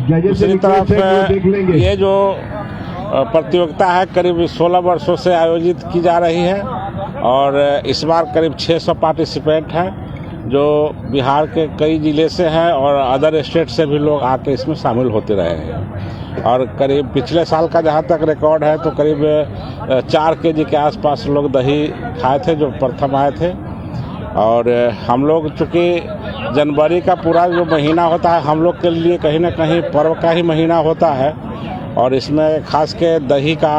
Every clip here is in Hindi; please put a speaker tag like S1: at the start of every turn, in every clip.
S1: दूसरी तरफ ये जो प्रतियोगिता है करीब 16 वर्षों से आयोजित की जा रही है और इस बार करीब 600 पार्टिसिपेंट हैं जो बिहार के कई ज़िले से हैं और अदर स्टेट से भी लोग आके इसमें शामिल होते रहे हैं। और करीब पिछले साल का जहाँ तक रिकॉर्ड है तो करीब 4 केजी के आसपास लोग दही खाए थे जो प्रथम आए थे। और हम लोग चूँकि जनवरी का पूरा जो महीना होता है हम लोग के लिए कहीं ना कहीं पर्व का ही महीना होता है और इसमें खास के दही का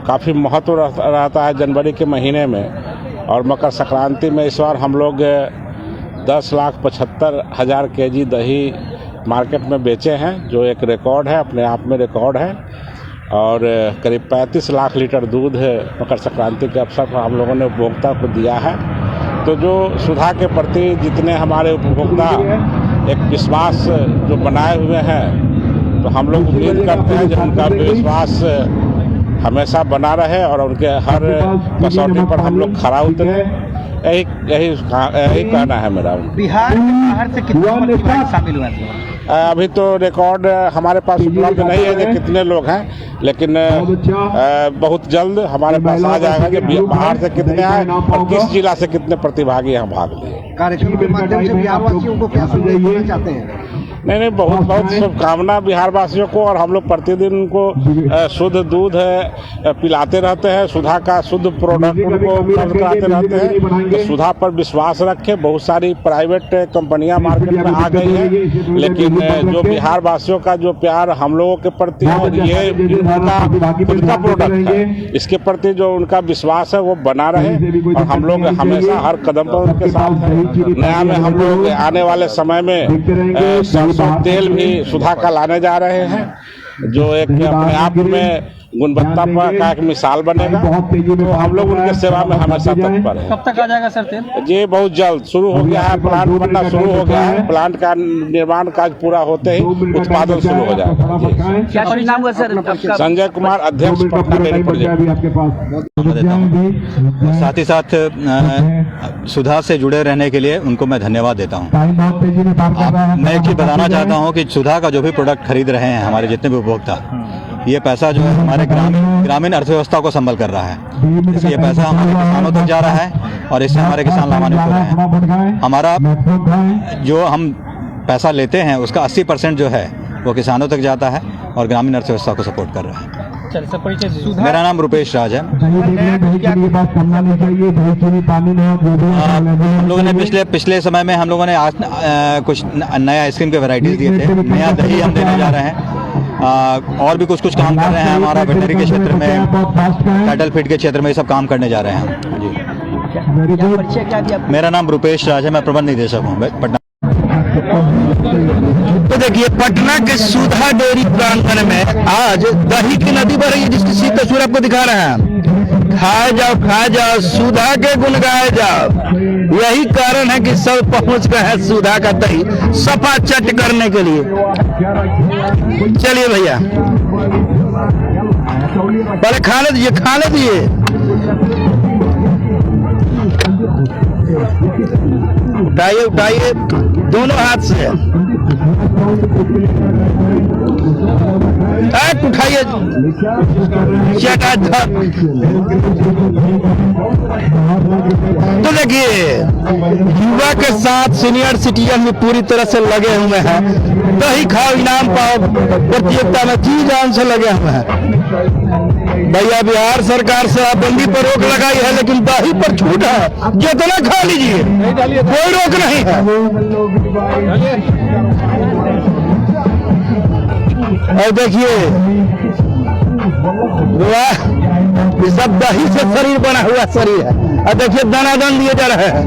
S1: काफ़ी महत्व रहता है जनवरी के महीने में। और मकर संक्रांति में इस बार हम लोग 10,75,000 केजी दही मार्केट में बेचे हैं जो एक रिकॉर्ड है, अपने आप में रिकॉर्ड है। और करीब 35 लाख लीटर दूध मकर संक्रांति के अवसर पर हम लोगों ने उपभोक्ता को दिया है। तो जो सुधा के प्रति जितने हमारे उपभोक्ता एक विश्वास जो बनाए हुए हैं तो हम लोग उम्मीद करते हैं जो उनका विश्वास हमेशा बना रहे और उनके हर कसौटी पर हम लोग खरा उतरे। यही कहना है मेरा।
S2: बिहार के बाहर से कितने प्रतिभागी शामिल हुए थे?
S1: अभी तो रिकॉर्ड हमारे पास उपलब्ध नहीं है कि कितने लोग हैं, लेकिन बहुत जल्द हमारे पास आ जाएगा कि बाहर से कितने आए और किस जिला से कितने प्रतिभागी यहाँ भाग लिए।
S2: कार्यक्रम के माध्यम से बिहारवासियों को क्या संदेश देना चाहते हैं?
S1: नहीं, बहुत शुभकामना बिहार वासियों को। और हम लोग प्रतिदिन उनको शुद्ध दूध पिलाते रहते हैं, सुधा का शुद्ध प्रोडक्ट उनको उपलब्ध कराते रहते हैं। तो सुधा पर विश्वास रखें। बहुत सारी प्राइवेट कंपनियां मार्केट में आ गई हैं, लेकिन जो बिहार वासियों का जो प्यार हम लोगों के प्रति है ये उनका खुद का प्रोडक्ट है, इसके प्रति जो उनका विश्वास है वो बना रहे और हम लोग हमेशा हर कदम पर उनके साथ हैं। नया में हम लोग आने वाले समय में सरसों तेल भी सुधा का लाने जा रहे हैं जो एक अपने आप में गुणवत्ता का एक मिसाल बनेगा। तो हम लोग उनके सेवा में हमेशा तत्पर हैं।
S2: कब तक आ जाएगा सर तेल?
S1: ये बहुत जल्द शुरू हो गया है, प्लांट बनना शुरू हो गया है। प्लांट का निर्माण कार्य पूरा होते ही उत्पादन शुरू हो जाएगा।
S2: क्या नाम हुआ सर?
S1: संजय कुमार, अध्यक्ष पटना डेयरी प्रोजेक्ट।
S3: साथ ही साथ सुधा से जुड़े रहने के लिए उनको मैं धन्यवाद देता हूँ। मैं एक चीज बताना चाहता हूँ कि सुधा का जो भी प्रोडक्ट खरीद रहे हैं हमारे जितने भी उपभोक्ता, ये पैसा जो है हमारे ग्रामीण अर्थव्यवस्था को संबल कर रहा है। इसलिए पैसा हमारे किसानों तक जा रहा है और इससे हमारे किसान लाभान्वित हो रहे हैं। हमारा जो हम पैसा लेते हैं उसका 80% जो है वो किसानों तक जाता है और ग्रामीण अर्थव्यवस्था को सपोर्ट कर रहा है। मेरा नाम रुपेश राज है। हम लोगों ने पिछले समय में हम लोगों ने कुछ नया आइसक्रीम के वैरायटीज दिए थे, नया दही हम देने जा रहे हैं। और भी कुछ काम कर रहे हैं हमारा वेटनरी के क्षेत्र में, कैटल फीड के क्षेत्र में, ये सब काम करने जा रहे हैं जी। मेरा नाम रुपेश राज है, मैं प्रबंध निदेशक हूँ पटना।
S4: तो देखिए पटना के सुधा डेयरी प्रांगण में आज दही की नदी बह रही है जिसकी सीधी तस्वीर आपको दिखा रहे हैं। खाए जाओ सुधा के गुण गाए जाओ, यही कारण है कि सब पहुंच गए हैं सुधा का दही सफा चट करने के लिए। चलिए भैया पहले खाने दीजिए उठाइए दोनों हाथ से उठाइए तो देखिए युवा के साथ सीनियर सिटीजन भी पूरी तरह से लगे हुए हैं। दही खाओ इनाम पाओ प्रतियोगिता में जी जान से लगे हुए हैं। भैया बिहार सरकार शराबबंदी पर रोक लगाई है लेकिन दही पर छूट है, जितना खा लीजिए कोई रोक नहीं है। और देखिए ये सब दही से शरीर बना हुआ शरीर है। और देखिए दनादन दिए जा रहे हैं।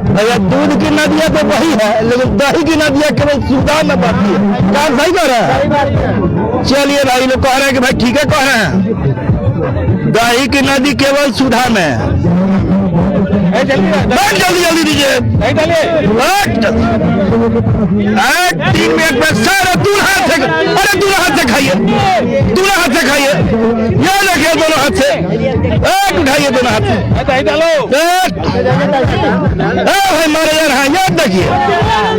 S4: भैया दूध की नदियाँ तो वही है लेकिन दही की नदियाँ केवल सुधा में बहती है। क्या सही कह रहे हैं? चलिए भाई लोग कह रहे हैं कि भाई ठीक है कह रहे हैं, दही की नदी केवल सुधा में है। जल्दी जल्दी दीजिए, 3 मिनट में सारा दूल्हा हाथ से, अरे दूल्हा हाथ से खाइए, दूल्हा हाथ से खाइए, ये देखिए दोनों हाथ से, उठाइए दोनों हाथ से, भाई मारे यार, हाँ याद देखिए,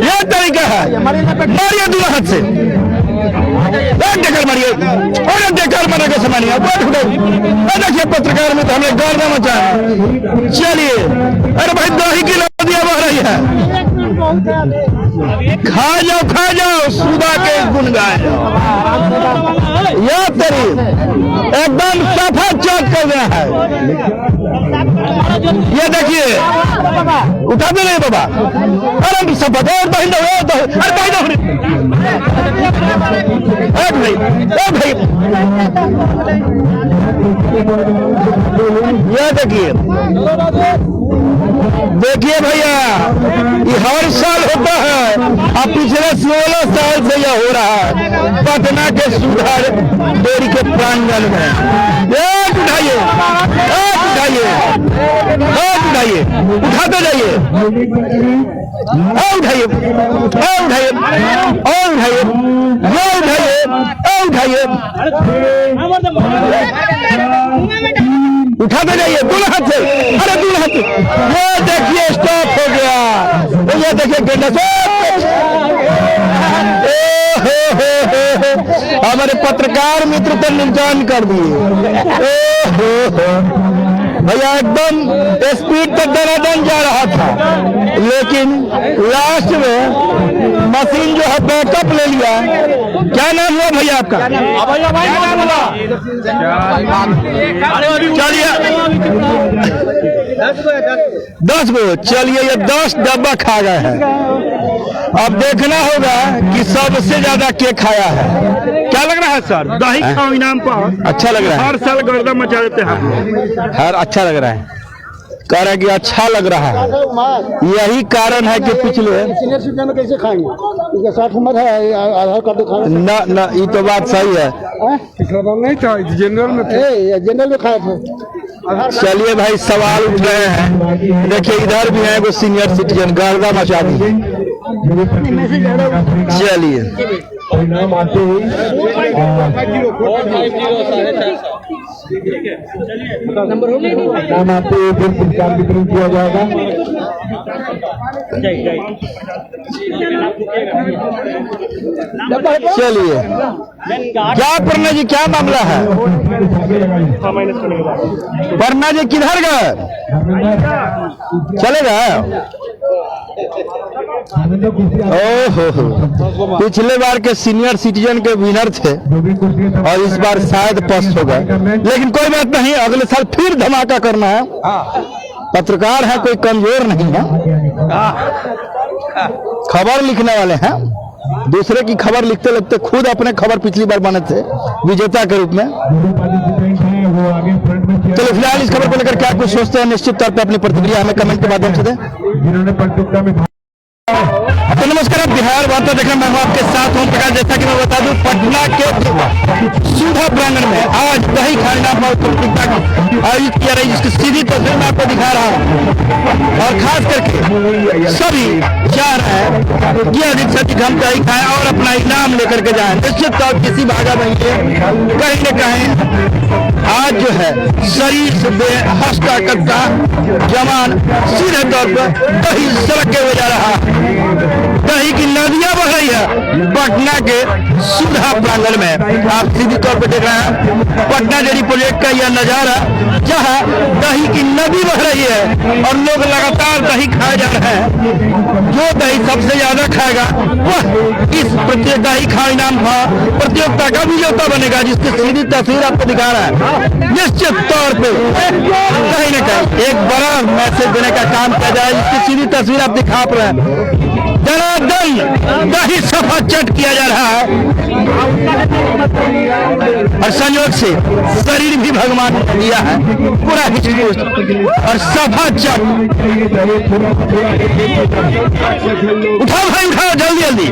S4: यह तरीका है, मारिए दूल्हा हाथ से, देकर मारिए, और देकर मारा कैसे मारिए, देखिए पत्रकार में तो हमें गर्दा मचा है। चलिए, अरे भाई दही की नदियां बह रही है, खा जाओ सुधा के गुण गाए, यह तरी एकदम सफा चौक कर रहा है। ये देखिए, उठा दे रहे बाबा, अरे सब बताओ, अरे भाई ये देखिए भैया, ये हर साल होता है, अब पिछले 16 साल से यह हो रहा है पटना के सुधा डेयरी के प्रांगण में। एक उठाइए, उठाते जाइए, उठाइए, उठाते जाइए दोनों हाथ से, अरे दोनों हाथ से, ये देखिए स्टॉप हो गया, ये देखिए गंडा हमारे पत्रकार मित्र तो नुकसान कर दिए। भैया एकदम स्पीड तक दनादन जा रहा था, लेकिन लास्ट में मशीन जो है बैकअप ले लिया। क्या नाम हुआ भैया आपका? चलिए 10 गो, चलिए ये 10 डब्बा खा गए हैं। अब देखना होगा कि सबसे ज्यादा के खाया है। क्या लग रहा है सर, दही खाओ इनाम पाओ? अच्छा लग रहा है, हर साल गर्दा मचा देते हैं, हर अच्छा लग रहा है, कह रहा है कि अच्छा लग रहा है। यही कारण है कि पिछले
S2: सीनियर सिटीजन में कैसे खाएंगे, इसका 60 उम्र है, आधार कार्ड दिखाना
S4: ना, ये तो बात सही है,
S2: नहीं था, जनरल में खाए थे।
S4: चलिए भाई सवाल उठ रहे हैं, देखिए इधर भी है वो सीनियर सिटीजन, गर्दा मचा दी। चलिए
S5: नाम आते ही नाम आते ही फिर पुरस्कार वितरण किया जाएगा।
S4: चलिए क्या पन्ना जी, क्या मामला है? पन्ना जी किधर गए? चले गए? ओहो, पिछले बार के सीनियर सिटीजन के विनर थे और इस बार शायद फर्स्ट हो गए, लेकिन कोई बात नहीं, अगले साल फिर धमाका करना है। पत्रकार है, कोई कमजोर नहीं है, खबर लिखने वाले हैं, दूसरे की खबर लिखते लिखते खुद अपने खबर पिछली बार बने थे विजेता के रूप में। चलो फिलहाल इस खबर को लेकर क्या कुछ सोचते हैं, निश्चित तौर पे अपनी प्रतिक्रिया हमें कमेंट के माध्यम से दें।
S5: जिन्होंने प्रतियोगिता में
S4: तो नमस्कार, बिहार वार्ता देखना मैं हूं आपके साथ हूं प्रकाश। जैसा कि मैं बता दूं, पटना के सुधा प्रांगण में आज दही खाना प्रतियोगिता आयोजित किया रही, जिसकी सीधी तस्वीर मैं आपको दिखा रहा हूं, और खास करके सभी चाह रहे हैं कि अधिक से अधिक हम दही खाएं और अपना इनाम लेकर के जाएं। निश्चित तौर किसी भागा नहीं है, कहीं न कहीं आज जो है शरीर से बेहस्ता करता जवान सीधे तौर पर दही सड़क के हो जा रहा है, दही की नदियां बह रही है पटना के सुधा प्रांगण में। आप सीधी तौर पर देख रहे हैं पटना डेयरी प्रोजेक्ट का यह नजारा, जहां दही की नदी बह रही है और लोग लगातार दही खाए जा रहे हैं। जो दही सबसे ज्यादा खाएगा वह इस दही खा इनाम प्रतियोगिता का विजेता बनेगा, जिसकी सीधी तस्वीर आपको दिखा रहा है। निश्चित तौर पे कहीं न कहीं एक बड़ा मैसेज देने का काम किया जाए, जिसकी सीधी तस्वीर आप दिखा रहे हैं। दनादन दही सफा चट किया जा रहा है और संयोग से शरीर भी भगवान ने दिया है पूरा हिचकोच और सफा चट। उठाओ भाई उठाओ, जल्दी जल्दी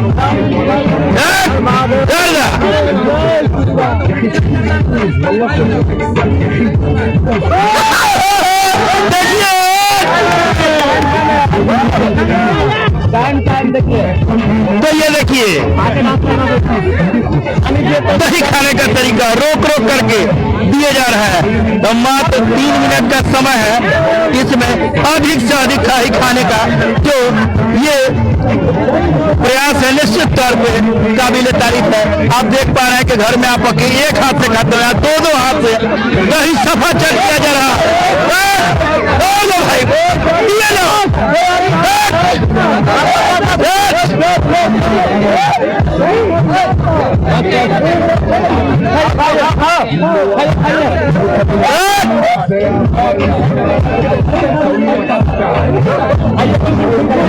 S4: देखिए तो ये देखिए दही खाने का तरीका रोक रोक करके दिए जा रहा है। तो मात्र 3 मिनट का समय है, इसमें अधिक से अधिक दही खाने का जो ये प्रयास है निश्चित तौर पे काबिले तारीफ है। आप देख पा रहे हैं कि घर में आप अकेले एक हाथ से खाते हैं, 2-2 हाथ से दही सफा चल किया जा रहा है। लो भाई ये लो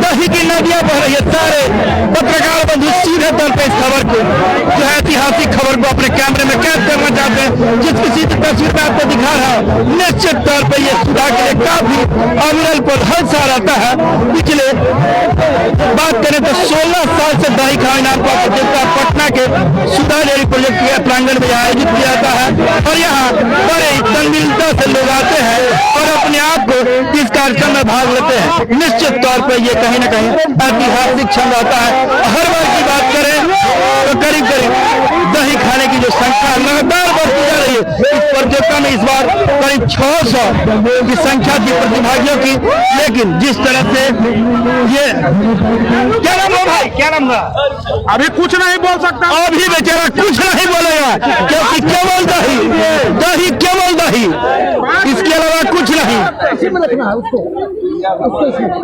S4: दही की नदियां बह रही है। सारे पत्रकार बंधु सीधे तौर पे इस खबर को जो है ऐतिहासिक खबर को अपने कैमरे में कैद करना चाहते हैं, जिस किसी तस्वीर में आपको दिखा रहा हूं। निश्चित तौर पे ये सुधा के लिए काफी अविरल पर हर साल आता है। पिछले बात करें तो 16 साल से दही खाने नाम का प्रोजेक्ट पटना के सुधा डेयरी प्रोजेक्ट के प्रांगण में आयोजित किया जाता है और यहाँ बड़े तन्मयता से लोग आते हैं और अपने आप को इस कार्यक्रम में भाग लेते हैं। निश्चित तौर पर ये कहीं न कहीं ऐतिहासिक क्षण रहता है। हर बार की बात करें तो करीब दही खाने की जो संख्या लगातार बढ़ती जा रही है। इस प्रतियोगिता में इस बार करीब 600 की संख्या थी प्रतिभागियों की, लेकिन जिस तरह से ये क्या नाम है भाई, क्या नाम है?
S5: अभी कुछ नहीं बोल सकता,
S4: अभी बेचारा कुछ नहीं बोलेगा क्योंकि केवल दही केवल दही, इसके अलावा कुछ नहीं।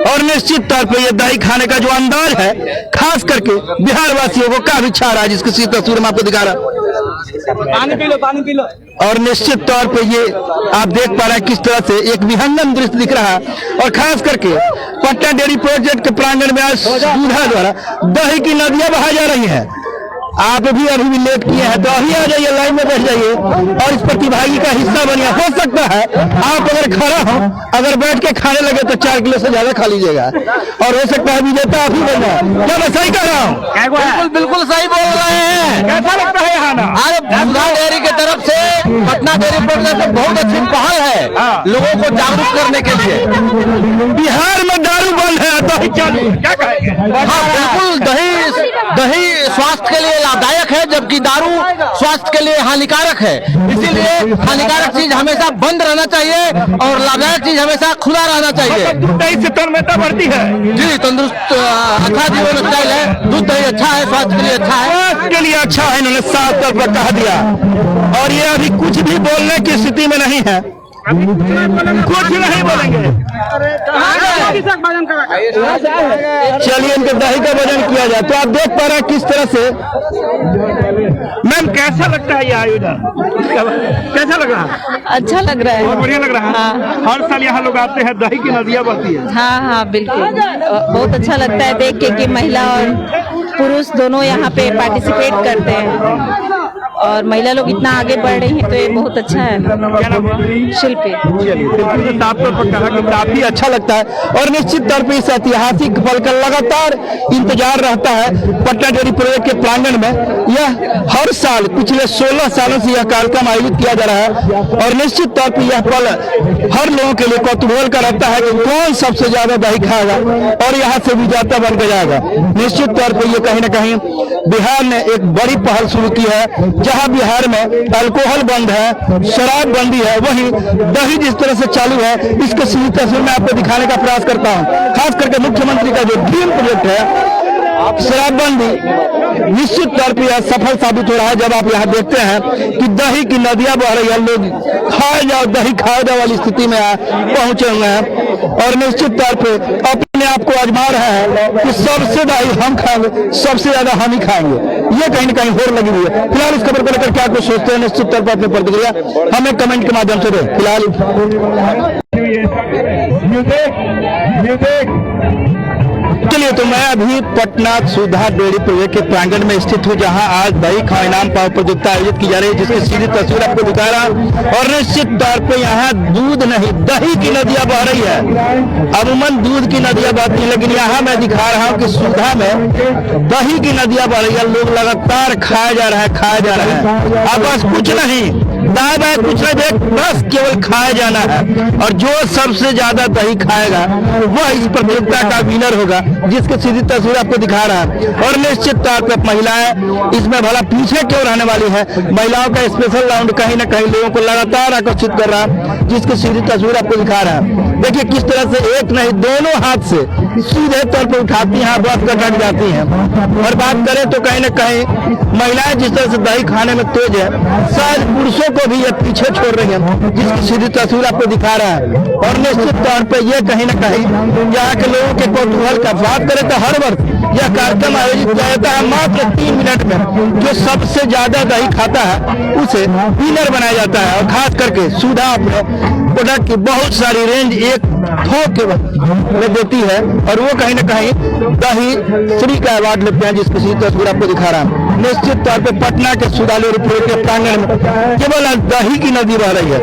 S4: और निश्चित तौर पे ये दही खाने का जो अंदाज है खास करके बिहार वासियों को काफी छा रहा है, जिसकी सीधी तस्वीर में आपको दिखा रहा हूं। पानी पी लो। और निश्चित तौर पे ये आप देख पा रहे हैं किस तरह से एक विहंगम दृश्य दिख रहा है और खास करके पटना डेयरी प्रोजेक्ट के प्रांगण में आज सुधा द्वारा दही की नदियां बहाई जा रही हैं। आप भी अभी लेट किए हैं तो अभी आ जाइए, लाइन में बैठ जाइए और इस प्रतिभागी का हिस्सा बनिए। हो सकता है आप अगर खड़ा हो, अगर बैठ के खाने लगे तो 4 किलो से ज्यादा खा लीजिएगा और हो सकता है विजेता आप ही बन जाए। क्या मैं सही कह रहा हूँ?
S6: बिल्कुल सही बोल रहे हैं।
S4: कैसा लगता है खाना?
S6: अरे सुधा डेयरी की तरफ से पटना डेयरी प्रोजेक्ट बहुत अच्छी पहल है लोगों को जागरूक करने के लिए।
S4: बिहार में दारू बंद है, दही चालू, क्या कहेंगे?
S6: हाँ बिल्कुल, दही स्वास्थ्य के लिए लाभदायक है जबकि दारू स्वास्थ्य के लिए हानिकारक है। इसीलिए हानिकारक चीज हमेशा बंद रहना चाहिए और लाभदायक चीज हमेशा खुला रहना चाहिए।
S4: दूध दही से तन्मयता बढ़ती है
S6: जी, तंदुरुस्त अच्छा जीवन स्टाइल है। दूध दही अच्छा है, स्वास्थ्य के लिए अच्छा है।
S4: स्वास्थ्य के लिए अच्छा है, इन्होंने साफ तौर पर कह दिया और ये अभी कुछ भी बोलने की स्थिति में नहीं है। कुछ नहीं बोलेंगे। चलिए इनके दही का वजन किया जाए। तो आप देख पा रहे हैं किस तरह से। मैम कैसा लगता है ये आयोजन? कैसा लग रहा है?
S7: अच्छा लग रहा है,
S4: बहुत बढ़िया लग रहा है।
S7: हाँ।
S4: हर साल यहाँ लोग आते हैं, दही की नदियाँ बहती है।
S7: हाँ बिल्कुल, बहुत अच्छा लगता है देख के कि महिला और पुरुष दोनों यहाँ पे पार्टिसिपेट करते हैं और महिला लोग इतना आगे बढ़ रही हैं तो ये बहुत अच्छा है। शिल्पी
S4: साफ तौर पर कहा कि काफी अच्छा लगता है और निश्चित तौर पर इस ऐतिहासिक पल का लगातार इंतजार रहता है। पटना डेयरी प्रोजेक्ट के प्रांगण में यह हर साल पिछले 16 सालों से यह कार्यक्रम आयोजित किया जा रहा है और निश्चित तौर पर यह पल हर लोगों के लिए कौतूहल का रहता है कि कौन सबसे ज्यादा दही खाएगा और यहाँ से विजेता बन के जाएगा। निश्चित तौर पर यह कहीं न कहीं बिहार ने एक बड़ी पहल शुरू की है, जहां बिहार में अल्कोहल बंद है, शराब बंदी है, वहीं दही जिस तरह से चालू है इसको सीधी तस्वीर में आपको दिखाने का प्रयास करता हूं। खास करके मुख्यमंत्री का जो ड्रीम प्रोजेक्ट है शराबबंदी, निश्चित तौर पर यह सफल साबित हो रहा है जब आप यहाँ देखते हैं कि दही की नदियां बह रही है। लोग खाए जाओ दही खाए जाओ वाली स्थिति में पहुंचे हुए हैं और निश्चित तौर पर अपने आप को आजमा रहे हैं कि सबसे दही हम खाएंगे, सबसे ज्यादा हम ही खाएंगे। ये कहीं न कहीं होड़ लगी हुई है। फिलहाल इस खबर को लेकर क्या कुछ सोचते हैं निश्चित तौर पर अपनी प्रतिक्रिया हमें कमेंट के माध्यम से दें। फिलहाल चलिए तो मैं अभी पटना सुधा डेयरी प्रोजेक्ट के प्रांगण में स्थित हूँ, जहां आज दही खाओ इनाम पाओ प्रतियोगिता आयोजित की जा रही है, जिसकी सीधी तस्वीर आपको दिखा रहा हूं। और निश्चित तौर पे यहाँ दूध नहीं दही की नदियां बह रही है। अमूमन दूध की नदियां बहती है, लेकिन यहाँ मैं दिखा रहा हूँ कि सुधा में दही की नदियां बह रही है। लोग लगातार खाया जा रहा है अब बस कुछ नहीं, दाएं बाएं कुछ नहीं देख, बस केवल खाया जाना है। और जो सबसे ज्यादा दही खाएगा वह इस प्रतियोगिता का विनर होगा, जिसकी सीधी तस्वीर आपको दिखा रहा है। और निश्चित तौर पर महिलाएं इसमें भला पीछे क्यों रहने वाली है। महिलाओं का स्पेशल राउंड कहीं ना कहीं लोगों को लगातार आकर्षित कर रहा है, जिसकी सीधी तस्वीर आपको दिखा रहा है। देखिए किस तरह से एक नहीं दोनों हाथ से सीधे तौर पर उठाती हैं, बस कर कट जाती हैं। और बात करें तो कहीं ना कहीं महिलाएं जिस तरह से दही खाने में तेज है, शायद पुरुषों को भी ये पीछे छोड़ रही है, जिसकी सीधी तस्वीर आपको दिखा रहा है। और निश्चित तौर पर यह कहीं ना कहीं यहाँ के लोगों के कौतूहल का बात करें तो हर वर्ष यह कार्यक्रम आयोजित किया जाता है। मात्र 3 मिनट में जो सबसे ज्यादा दही खाता है उसे विनर बनाया जाता है। और खास करके सुधा अपने प्रोडक्ट की बहुत सारी रेंज एक थोक में देती है, और वो कहीं ना कहीं दही श्री का अवार्ड लेते हैं, जिसकी सीधी तस्वीर आपको दिखा रहा है। निश्चित तौर पे पटना के सुधा डेयरी प्रोडक्ट के प्रांगण में केवल दही की नदी बह रही है।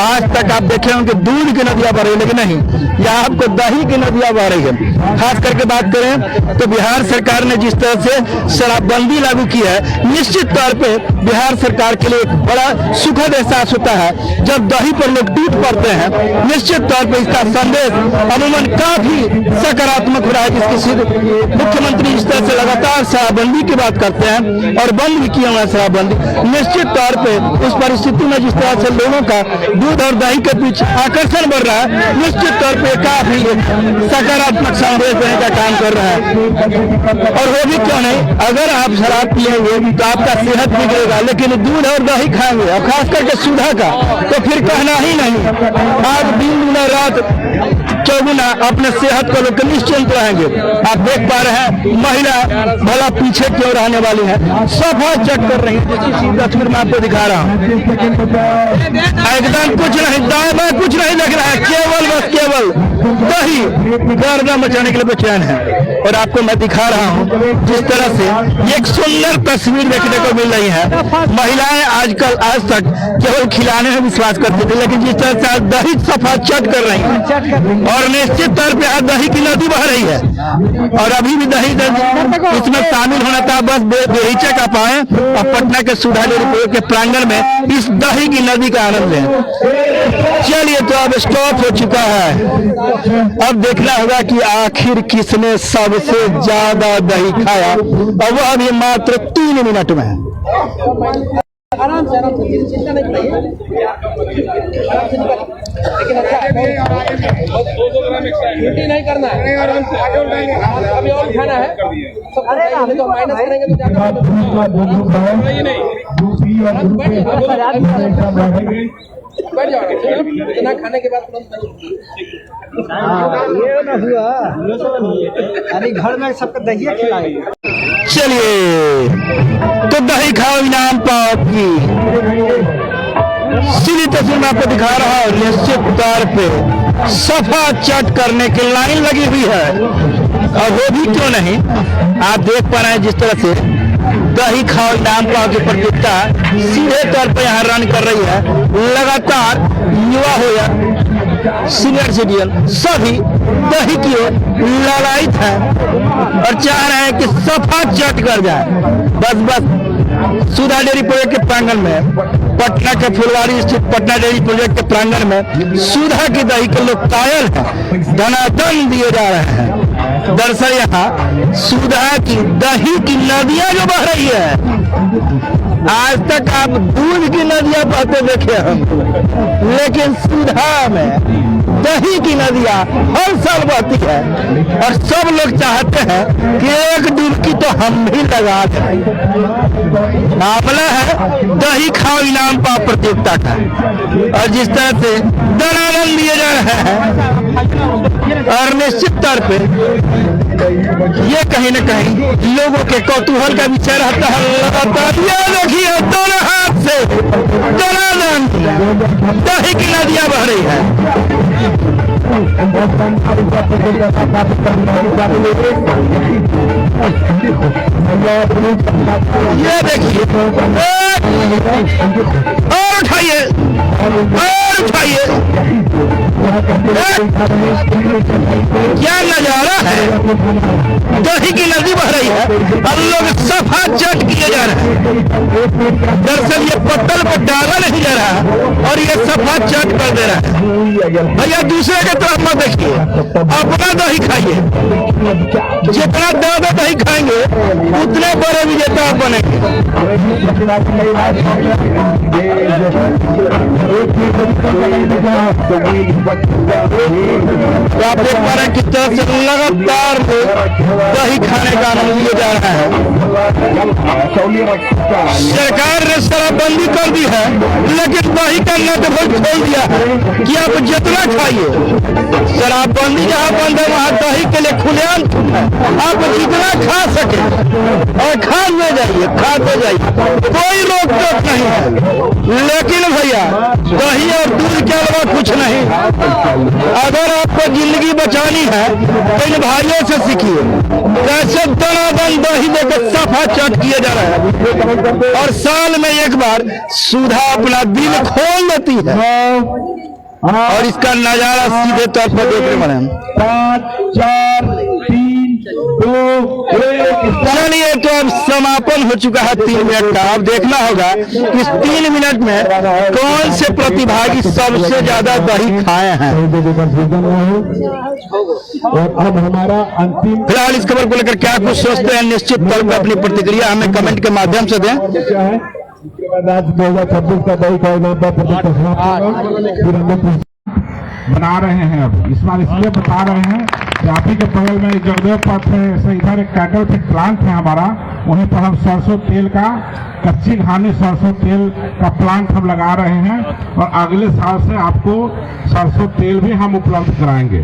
S4: आज तक आप देखे होंगे दूध की नदियां बह रही है, लेकिन नहीं, यहाँ आपको दही की नदियां बह रही है। खास करके बात करें तो बिहार सरकार ने जिस तरह से शराबबंदी लागू की है, निश्चित तौर पे बिहार सरकार के लिए एक बड़ा सुखद एहसास होता है जब दही पर लोग टूट पड़ते हैं। निश्चित तौर पे इसका संदेश अमूमन काफी सकारात्मक हो रहा है, जिसकी सीधे मुख्यमंत्री इस तरह से लगातार शराबबंदी की बात करते हैं और बंद भी किया हुआ शराबबंदी। निश्चित तौर पे उस परिस्थिति में जिस तरह से लोगों का दूध और दही के पीछे आकर्षण बढ़ रहा है, निश्चित तौर पे काफी सकारात्मक संदेश देने का काम कर रहा है। और वो भी क्यों नहीं, अगर आप शराब पिएंगे तो आपका सेहत बिगड़ेगा, लेकिन दूध और दही खाएंगे और खास करके सुधा का तो फिर कहना ही नहीं। आज दिन गुना रात चौगुना अपने सेहत को लेकर निश्चिंत रहेंगे। आप देख पा रहे हैं महिला भला पीछे क्यों रहने वाली है, सफा चेक कर रही है, जिसकी तस्वीर मैं आपको दिखा रहा हूँ। एकदम कुछ नहीं, दाएं बाएं कुछ नहीं लग रहा है, केवल बस केवल दही गर्दा मचाने के लिए बेचैन है। और आपको मैं दिखा रहा हूँ जिस तरह से एक सुंदर तस्वीर देखने को मिल रही है। महिलाएं आजकल आज तक केवल खिलाने में विश्वास करती थी, लेकिन जिस तरह से आज दही सफा चट कर रही है, और निश्चित तौर पे आज दही की नदी बह रही है। और अभी भी दही इसमें शामिल होना था, बस बेहिचक आप आए और पटना के सुधा डेयरी के प्रांगण में इस दही की नदी का आनंद लें। चलिए तो अब स्टॉप हो चुका है, अब देखना होगा कि आखिर किसने सबसे ज्यादा दही खाया, और वह अभी मात्र 3 मिनट में है।
S2: आराम से चिंता नहीं करिए, लेकिन ड्यूटी नहीं करना है, अभी और खाना है, तो माइनस करेंगे तो बैठ जाओ, इतना खाने के बाद ये ना हुआ, अरे घर में सबको दही खिलाएंगे।
S4: चलिए तो दही खाओ इनाम पाओ की सीधी तस्वीर में आपको दिखा रहा हूँ। निश्चित तौर पे सफा चट करने की लाइन लगी हुई है, और वो भी क्यों नहीं, आप देख पा रहे हैं जिस तरह से दही खाओ इनाम पाओ की प्रतियोगिता सीधे तौर पे यहाँ रन कर रही है। लगातार युवा हो या सीनियर सिटीजन सभी दही की ओर ललायित है और चाह रहे हैं कि सफा चट कर जाए। बस सुधा डेयरी प्रोजेक्ट के प्रांगण में, पटना के फुलवारी स्थित पटना डेयरी प्रोजेक्ट के प्रांगण में सुधा की दही के लोग कायल हैं, धनाधन दिए जा रहे हैं। दरअसल यहाँ सुधा की दही की नदियां जो बह रही है, आज तक आप दूध की नदियां बहते देखे हम, लेकिन सुधा में दही की नदियां हर साल बहती है और सब लोग चाहते हैं कि एक डुबकी तो हम भी लगा दें। मामला है दही खाओ इनाम पाओ प्रतियोगिता का, और जिस तरह से दनादन दिए जा रहे हैं, और निश्चित तौर पे ये कहीं न कहीं लोगों के कौतूहल का विषय रहता है। लगातार ये देखिए दोनों हाथ से दनादन दही की नदियां बह रही है। ये देखिए और उठाइए और उठाइए, क्या नजारा है, दही की नदी बह रही है और लोग सफा चट किए जा रहे हैं। दरअसल ये पत्तल पर डाला नहीं जा रहा और ये सफा चट कर दे रहा है। भैया दूसरे के तरफ मत देखिए, अपना दही खाइए। जितना ज्यादा दही खाएंगे उतने बड़े विजेता आप बनेंगे। तो आप देख पा रहे हैं किस तरह से लगातार दही खाने का आनंद लिया जा रहा है। सरकार ने शराबबंदी कर दी है, लेकिन दही का नट खोल दिया है कि आप जितना खाइए। शराबबंदी जहाँ बंद है वहाँ दही के लिए खुलेआम है, आप जितना खा सके और खाते जाइए, कोई रोक टोक नहीं है। लेकिन भैया दही और दूध के अलावा कुछ नहीं। अगर आपको जिंदगी बचानी है तो इन भाइयों से सीखिए कैसे दनादन दही देकर सफा चट किए जा रहे हैं। और साल में एक बार सुधा अपना दिल खोल देती है और इसका नजारा सीधे तौर पर देखने वाले हैं। 5 4 3 2 1। चलिए तो अब समापन हो चुका है 3 मिनट का। अब देखना होगा कि इस 3 मिनट में कौन से प्रतिभागी सबसे ज्यादा दही खाए हैं।
S8: और अब हमारा अंतिम,
S4: फिलहाल इस खबर को लेकर क्या कुछ सोचते हैं, निश्चित तौर पर अपनी प्रतिक्रिया हमें कमेंट के माध्यम से दें।
S8: क्या है 2026 का दही का इनाम बना रहे हैं। अब इस बार इसलिए बता रहे हैं कि आप ही के बगल में जगदेव पथ से इधर एक कैटल फीड प्लांट है हमारा, वहीं पर हम सरसों तेल का कच्ची घानी सरसों तेल का प्लांट हम लगा रहे हैं और अगले साल से आपको सरसों तेल भी हम उपलब्ध कराएंगे,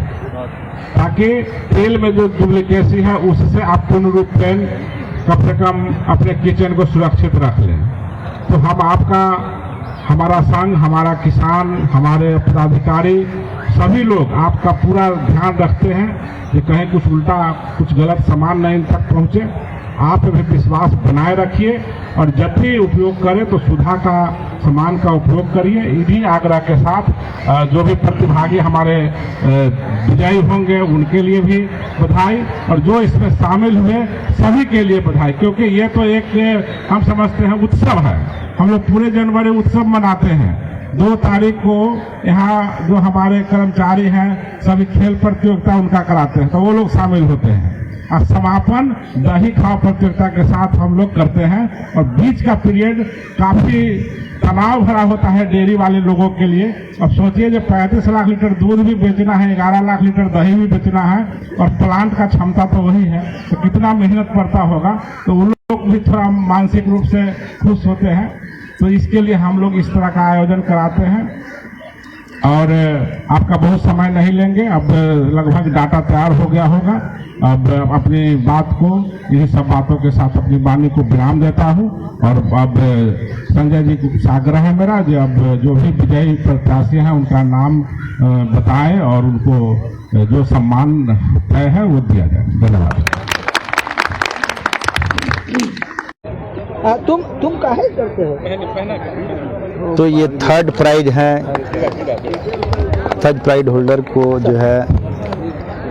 S8: ताकि तेल में जो डुप्लीकेसी है उससे आप पूर्ण रूप से कम से कम अपने किचन को सुरक्षित रख लें। तो हम आपका, हमारा संघ, हमारा किसान, हमारे पदाधिकारी, सभी लोग आपका पूरा ध्यान रखते हैं कि कहीं कुछ उल्टा, कुछ गलत सामान नहीं तक पहुंचे। आप भी विश्वास बनाए रखिए और जब भी उपयोग करें तो सुधा का सामान का उपयोग करिए। इन्हीं आग्रह के साथ जो भी प्रतिभागी हमारे विजयी होंगे उनके लिए भी बधाई, और जो इसमें शामिल हुए सभी के लिए बधाई, क्योंकि ये तो एक हम समझते हैं उत्सव है। हम लोग पूरे जनवरी उत्सव मनाते हैं। 2 तारीख को यहाँ जो हमारे कर्मचारी हैं सभी खेल प्रतियोगिता उनका कराते हैं, तो वो लोग शामिल होते हैं। और समापन दही खाओ प्रतियोगिता के साथ हम लोग करते हैं। और बीच का पीरियड काफी तनाव भरा होता है डेयरी वाले लोगों के लिए। अब सोचिए जब 35 लाख लीटर दूध भी बेचना है, 11 लाख लीटर दही भी बेचना है और प्लांट का क्षमता तो वही है, तो कितना मेहनत पड़ता होगा। तो उन लोग भी थोड़ा मानसिक रूप से खुश होते हैं। तो इसके लिए हम लोग इस तरह का आयोजन कराते हैं और आपका बहुत समय नहीं लेंगे। अब लगभग डाटा तैयार हो गया होगा। अब अपनी बात को, इन्हीं सब बातों के साथ अपनी वाणी को विराम देता हूं। और अब संजय जी को आग्रह है मेरा जो अब जो भी विजयी प्रत्याशी हैं उनका नाम बताएं और उनको जो सम्मान तय है वो दिया जाए। धन्यवाद।
S2: तुम काहे करते हो?
S3: तो ये थर्ड प्राइज है, थर्ड प्राइज होल्डर को जो है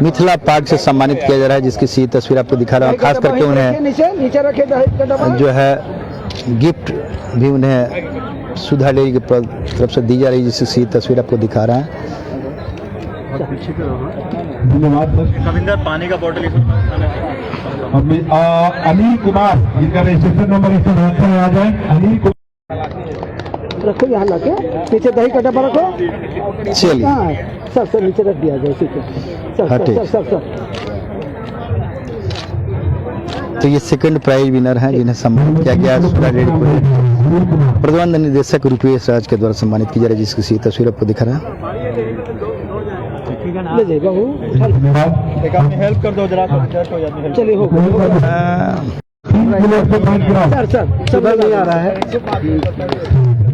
S3: मिथिला पार्क से सम्मानित किया जा रहा है, जिसकी सीधी तस्वीर आपको दिखा रहा हूँ। खास करके उन्हें जो है गिफ्ट भी उन्हें सुधा डेयरी की तरफ से दी जा रही है, जिसकी सीधी तस्वीर आपको दिखा रहा है।
S8: धन्यवाद।
S3: पानी का बोतल
S8: अनिल कुमार, जिनका रजिस्ट्रेशन नंबर इस पर आ जाए। अनिल कुमार
S2: रखो यहाँ लाके, पीछे दही का डब्बा रखो।
S3: चलिए
S2: सर नीचे रख दिया जाए। ठीक है सर।
S3: तो ये सेकंड प्राइज विनर हैं जिन्हें सम्मानित किया गया सुधा डेयरी को प्रबंध निदेशक रूपेश राज के द्वारा सम्मानित की जा रही है, जिसकी सीधी तस्वीर आपको दिखा रहा है।
S8: हेल्प कर दो जरा,
S2: चलिए हो सर नहीं आ रहा है।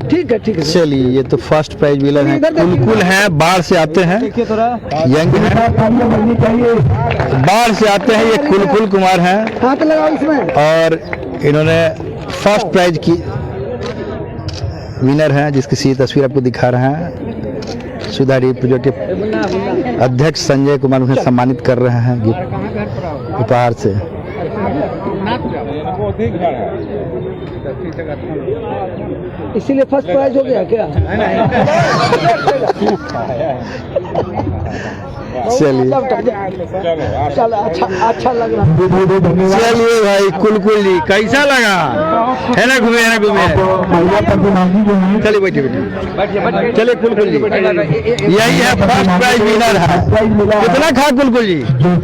S2: ठीक है
S3: चलिए, ये तो फर्स्ट प्राइज विनर है, कुलकुल है, बाढ़ से आते हैं, यंग है, बाढ़ से आते हैं। ये कुलकुल कुमार हैं
S2: हाथ लगाओ इसमें।
S3: और इन्होंने फर्स्ट प्राइज की विनर हैं, जिसकी सीधी तस्वीर आपको दिखा रहे हैं। सुधा डेयरी प्रोजेक्ट अध्यक्ष संजय कुमार उन्हें सम्मानित कर रहे हैं गिफ्ट उपहार से।
S2: इसीलिए फर्स्ट प्राइज हो गया क्या?
S4: चलिए
S2: चलो अच्छा लग रहा है।
S4: चलिए भाई कुलकुल जी कैसा लगा? है ना घूमे
S8: महिला प्रतिभागी जो है
S4: चलिए बैठिए चलिए कुलकुल जी यही है फर्स्ट प्राइज विनर है। कितना खा कुलकुल जी?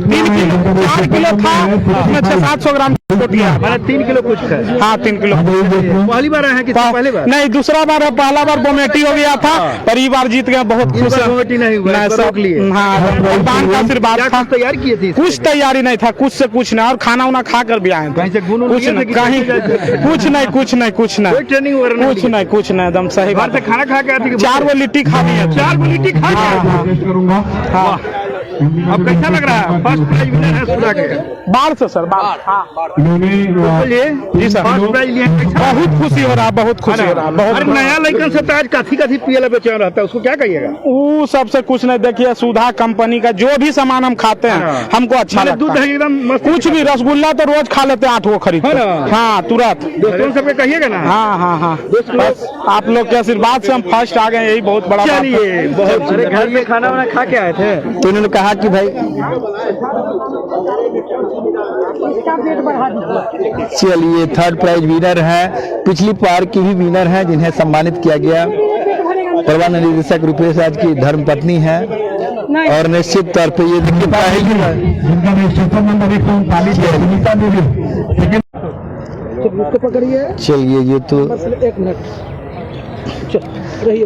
S5: 3 किलो था, उसमें 600-700 ग्राम दिया।
S4: मैंने 3 किलो कुछ खाया।
S5: हाँ 3 किलो।
S4: पहली बार आए हैं कि पहले बार?
S5: नहीं दूसरा बार है, पहला बार बोमेटी हो गया था, पर ये बार जीत गया, बहुत खुश है।
S4: कमेटी नहीं हुआ,
S5: नहीं,
S4: इस बार रोक लिए।
S5: हाँ भगवान का आशीर्वाद था।
S4: तैयार किए थे?
S5: कुछ तैयारी नहीं था, कुछ से कुछ नहीं, और खाना उना खा कर भी आए थे।
S4: कहीं से गुन
S5: कुछ नहीं, कहीं कुछ नहीं
S4: ट्रेनिंग
S5: कुछ नहीं एकदम सही बात है।
S4: खाना खा के आती
S5: 4 वो लिट्टी खा ली है।
S4: 4 लिट्टी खा के
S8: करूंगा।
S5: हाँ
S4: अब कैसा लग रहा है? फर्स्ट प्राइज विनर है सुधा के।
S5: बाढ़ से सर बाढ़। हाँ
S4: बोलिए
S5: जी सर,
S4: फर्स्ट प्राइज लिए
S5: बहुत खुशी हो रहा है, बहुत खुशी हो रहा है, बहुत।
S4: अरे नया लड़कन से तो आज काफी पियला बेचैन रहता है, उसको क्या कहिएगा?
S5: वो सबसे कुछ नहीं, देखिए सुधा कंपनी का जो भी सामान हम खाते हैं हमको अच्छा लगता
S4: दूध
S5: है।
S4: एकदम मस्त।
S5: कुछ भी रसगुल्ला तो रोज खा लेते हैं 8 वो खरीद के। हाँ तुरंत।
S4: दोस्तों सबके कहिएगा ना।
S5: हाँ बस आप लोग के आशीर्वाद से हम फर्स्ट आ गए, यही बहुत बड़ा बात है।
S4: चलिए बहुत घर में खाना वाना खा के आए थे तो उन्होंने कहा कि भाई चलिए थर्ड प्राइज विनर है, पिछली बार की भी विनर है जिन्हें सम्मानित किया गया। प्रबंध निदेशक रुपेश राज की धर्मपत्नी है और निश्चित तौर पे ये देखिए
S8: जिनका रजिस्ट्रेशन नंबर 139 है सुनीता देवी।
S2: उसको पकड़िए,
S4: चलिए ये तो
S2: एक मिनट।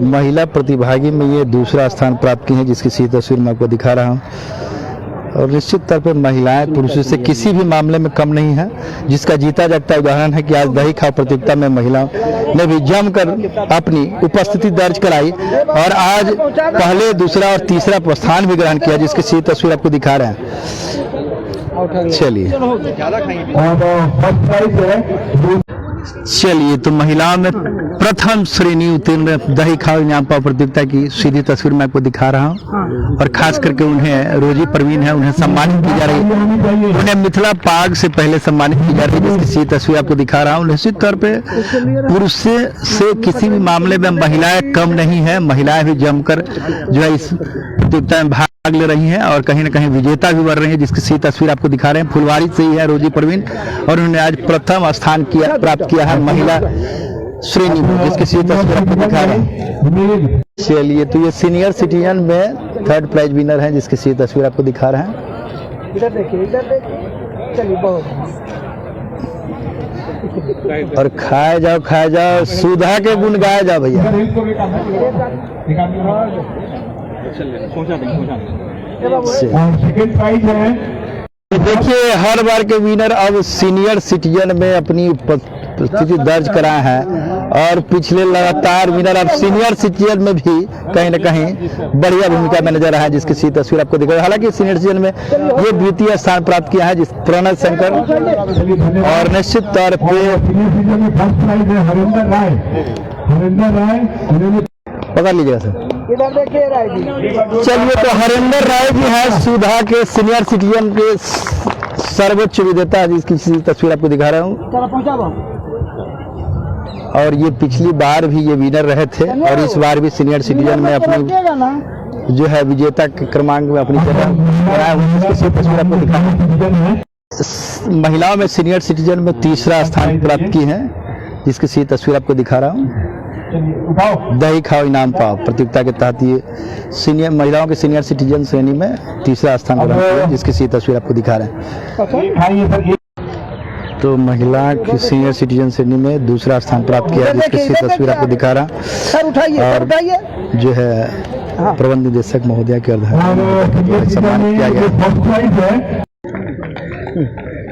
S4: महिला प्रतिभागी में ये दूसरा स्थान प्राप्त की है, जिसकी सीधी तस्वीर मैं आपको दिखा रहा हूँ। और निश्चित तौर पर महिलाएं पुरुषों से किसी भी मामले में कम नहीं है, जिसका जीता जागता उदाहरण है कि आज दही खाओ प्रतियोगिता में महिलाओं ने भी जमकर अपनी उपस्थिति दर्ज कराई और आज पहले, दूसरा और तीसरा स्थान भी ग्रहण किया, जिसकी सीधी तस्वीर आपको दिखा रहे हैं। चलिए चलिए तो महिलाओं में प्रथम श्रेणी उत्तीर्ण दही खाओ इनाम पाओ प्रतियोगिता की सीधी तस्वीर मैं आपको दिखा रहा हूँ। और खास करके उन्हें रोजी परवीन है, उन्हें सम्मानित की जा रही है। उन्हें मिथिला पाग से पहले सम्मानित की जा रही है, जिसकी सीधी तस्वीर आपको दिखा रहा हूँ। निश्चित तौर पे पुरुष से किसी भी मामले में महिलाएं कम नहीं है, महिलाएं भी जमकर जो है इस प्रतियोगिता में भाग ले रही हैं और कहीं न कहीं विजेता भी बन रही है, जिसकी सीधी तस्वीर आपको दिखा रहे हैं। फुलवारी से ही है रोजी परवीन और उन्होंने आज प्रथम स्थान प्राप्त किया है महिला श्रेणी में, जिसकी सीधी तस्वीर आपको दिखा रहे हैं। चलिए तो ये सीनियर सिटीजन में थर्ड प्राइज विनर है, जिसकी सीधी तस्वीर आपको दिखा रहे हैं।
S2: इधर देखिए चलिए बहुत।
S4: और खाए जाओ सुधा के गुण गाए जाओ भैया।
S8: सेकंड प्राइज है।
S4: देखिए हर बार के विनर अब सीनियर सिटीजन में अपनी उपस्थिति दर्ज कराए हैं और पिछले लगातार विनर अब सीनियर सिटीजन में भी कहीं न कहीं बढ़िया भूमिका में नजर आया है, जिसकी सीधी तस्वीर आपको दिख रही है। हालांकि सीनियर सिटीजन में ये द्वितीय स्थान प्राप्त किया है, जिस प्रणव शंकर। और निश्चित तौर पे
S8: सीनियर सिटीजन में फर्स्ट प्राइज है हरिंदर राय।
S4: पकड़ लीजिएगा सर।
S2: इधर देखिए राय जी।
S4: चलिए तो हरिंदर राय जी हैं सुधा के सीनियर सिटीजन के सर्वोच्च विजेता, जिसकी तस्वीर आपको दिखा रहा हूँ। और ये पिछली बार भी ये विनर रहे थे और इस बार भी सीनियर सिटीजन में अपनी जो है विजेता के क्रमांक में अपनी जगह बनाया हुआ, जिसकी तस्वीर आपको दिखा रहा हूँ। महिलाओं में सीनियर सिटीजन में तीसरा स्थान प्राप्त की है, जिसकी सीधी तस्वीर आपको दिखा रहा हूँ। दही खाओ इनाम पाओ प्रतियोगिता के तहत ये सीनियर महिलाओं के सीनियर सिटीजन श्रेणी में तीसरा स्थान ग्रहण किया, जिसकी सीधी तस्वीर आपको दिखा रहे हैं। तो महिला की सीनियर सिटीजन श्रेणी में दूसरा स्थान प्राप्त किया, जिसकी सीधी तस्वीर आपको दिखा रहा। और जो है प्रबंध निदेशक महोदय के सम्मानित किया गया।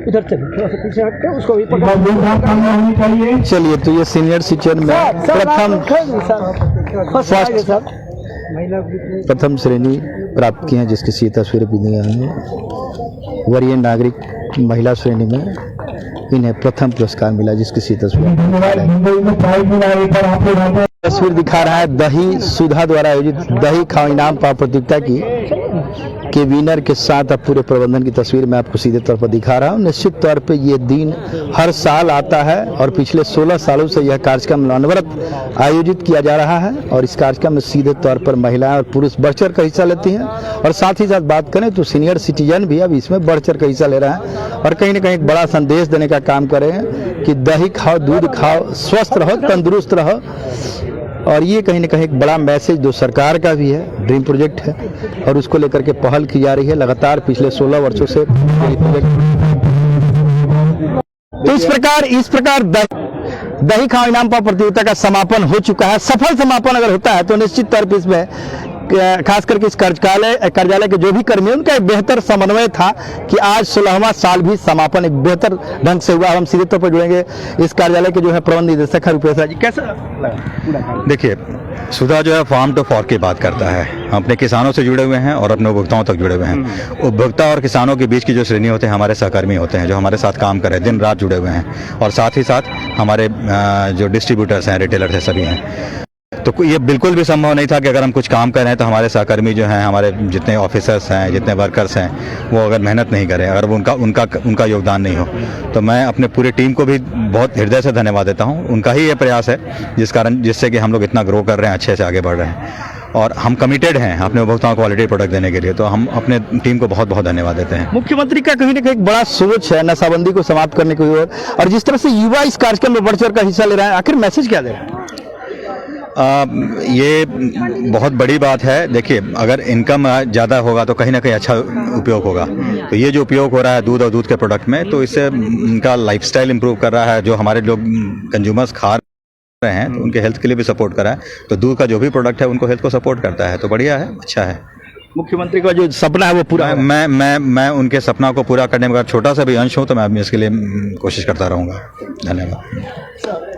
S2: इधर से थोड़ा सा पीछे हट के उसको भी पकड़।
S4: चलिए तो ये सीनियर सिटीजन में प्रथम श्रेणी प्राप्त की है, जिसकी सीधी तस्वीर भी दी गई है। वरीय नागरिक महिला श्रेणी में इन्हें प्रथम पुरस्कार मिला, जिसकी सीधी तस्वीर तस्वीर दिखा रहा है दही सुधा द्वारा आयोजित दही खाओ इनाम पाव प्रतियोगिता की के विनर के साथ अब पूरे प्रबंधन की तस्वीर मैं आपको सीधे तौर पर दिखा रहा हूं। निश्चित तौर पे ये दिन हर साल आता है और पिछले 16 सालों से यह कार्यक्रम अनवरत आयोजित किया जा रहा है और इस कार्यक्रम में सीधे तौर पर महिलाएं और पुरुष बढ़ चढ़ कर हिस्सा लेती हैं और साथ ही साथ बात करें तो सीनियर सिटीजन भी अब इसमें बढ़ चढ़ कर हिस्सा ले रहा है और कहीं ना कहीं एक बड़ा संदेश देने का काम कर रहे हैं कि दही खाओ, दूध खाओ, स्वस्थ रहो, तंदुरुस्त रहो। और ये कहीं ना कहीं एक बड़ा मैसेज जो सरकार का भी है, ड्रीम प्रोजेक्ट है और उसको लेकर के पहल की जा रही है लगातार पिछले 16 वर्षों से। तो इस प्रकार दही खाओ इनाम पाव प्रतियोगिता का समापन हो चुका है। सफल समापन अगर होता है तो निश्चित तौर पर इसमें खास करके इस कार्यालय के जो भी कर्मी उनका एक बेहतर समन्वय था कि आज 16वां साल भी समापन एक बेहतर ढंग से हुआ। हम सीधे तौर पर जुड़ेंगे इस कार्यालय के जो है प्रबंध निदेशक है रुपेश राज जी। कैसा लगा?
S3: देखिए, सुधा जो है फार्म टू फॉर्क की बात करता है। हम अपने किसानों से जुड़े हुए हैं और अपने उपभोक्ताओं तक जुड़े हुए हैं। उपभोक्ता और किसानों के बीच की जो श्रेणी होते हैं हमारे सहकर्मी होते हैं जो हमारे साथ काम कर रहे हैं, दिन रात जुड़े हुए हैं और साथ ही साथ हमारे जो डिस्ट्रीब्यूटर्स हैं, रिटेलर्स हैं, सभी हैं। तो ये बिल्कुल भी संभव नहीं था कि अगर हम कुछ काम कर रहे हैं तो हमारे सहकर्मी जो हैं, हमारे जितने ऑफिसर्स हैं, जितने वर्कर्स हैं, वो अगर मेहनत नहीं करें, अगर उनका योगदान नहीं हो, तो मैं अपने पूरी टीम को भी बहुत हृदय से धन्यवाद देता हूं। उनका ही ये प्रयास है जिससे कि हम लोग इतना ग्रो कर रहे हैं, अच्छे से आगे बढ़ रहे हैं और हम कमिटेड हैं अपने उपभोक्ताओं को क्वालिटी प्रोडक्ट देने के लिए। तो हम अपने टीम को बहुत बहुत धन्यवाद देते हैं।
S4: मुख्यमंत्री का कहीं ना कहीं एक बड़ा सोच है नशाबंदी को समाप्त करने की ओर और जिस तरह से युवा इस कार्यक्रम में बढ़ चढ़ कर हिस्सा ले रहे हैं, आखिर मैसेज क्या दे रहे हैं?
S3: ये बहुत बड़ी बात है। देखिए, अगर इनकम ज़्यादा होगा तो कहीं ना कहीं अच्छा उपयोग होगा। तो ये जो उपयोग हो रहा है दूध और दूध के प्रोडक्ट में, तो इससे उनका लाइफस्टाइल इंप्रूव कर रहा है। जो हमारे लोग कंज्यूमर्स खा रहे हैं तो उनके हेल्थ के लिए भी सपोर्ट कर रहा है। तो दूध का जो भी प्रोडक्ट है उनको हेल्थ को सपोर्ट करता है, तो बढ़िया है, अच्छा है।
S4: मुख्यमंत्री का जो सपना है वो पूरा
S3: मैं उनके सपना को पूरा करने में अगर छोटा सा भी अंश हूँ तो मैं इसके लिए कोशिश करता रहूँगा। धन्यवाद।